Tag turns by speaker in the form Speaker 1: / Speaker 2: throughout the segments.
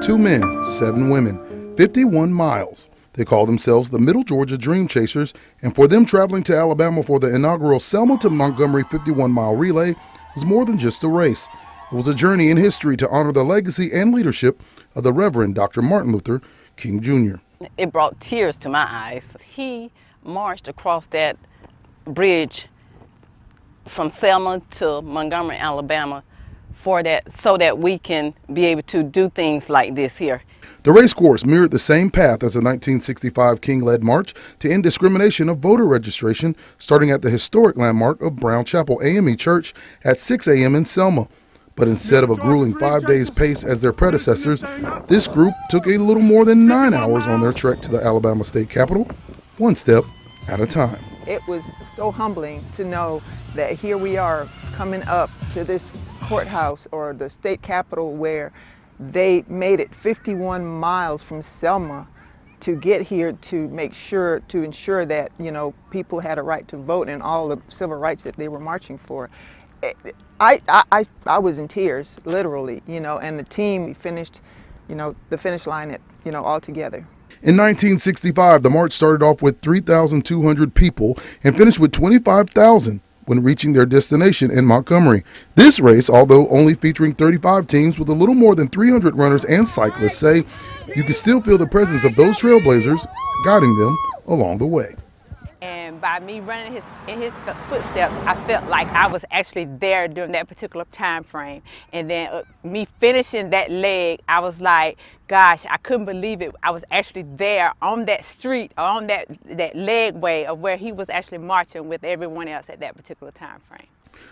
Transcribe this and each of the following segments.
Speaker 1: 2 men, 7 women, 51 miles. They call themselves the Middle Georgia Dream Chasers, and for them, traveling to Alabama for the inaugural Selma to Montgomery 51-mile relay was more than just a race. It was a journey in history to honor the legacy and leadership of the Reverend Dr. Martin Luther King Jr.
Speaker 2: It brought tears to my eyes. He marched across that bridge from Selma to Montgomery, Alabama, so that we can be able to do things like this here.
Speaker 1: The race course mirrored the same path as the 1965 King-led march to end discrimination of voter registration, starting at the historic landmark of Brown Chapel AME Church at 6 a.m. in Selma. But instead of a grueling 5 days pace as their predecessors, this group took a little more than 9 hours on their trek to the Alabama state capitol, one step at a time.
Speaker 3: It was so humbling to know that here we are coming up to this courthouse or the state capitol where they made it 51 miles from Selma to get here to ensure that, you know, people had a right to vote and all the civil rights that they were marching for. I was in tears, literally, you know, and the team finished, you know, the finish line at, you know, all together.
Speaker 1: In 1965, the march started off with 3,200 people and finished with 25,000 when reaching their destination in Montgomery. This race, although only featuring 35 teams with a little more than 300 runners and cyclists, say you can still feel the presence of those trailblazers guiding them along the way.
Speaker 2: And by me running in his footsteps, I felt like I was actually there during that particular time frame. And then me finishing that leg, I was like, gosh, I couldn't believe it. I was actually there on that street, on that legway of where he was actually marching with everyone else at that particular time frame.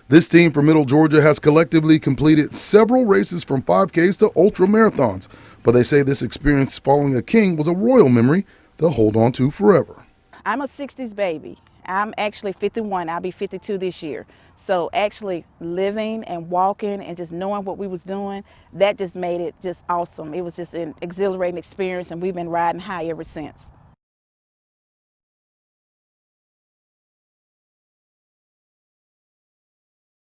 Speaker 1: This team from Middle Georgia has collectively completed several races from 5Ks to ultra marathons, but they say this experience following a king was a royal memory they'll hold on to forever.
Speaker 4: I'm a 60s baby. I'm actually 51. I'll be 52 this year. So actually living and walking and just knowing what we was doing, that just made it just awesome. It was just an exhilarating experience, and we've been riding high ever since.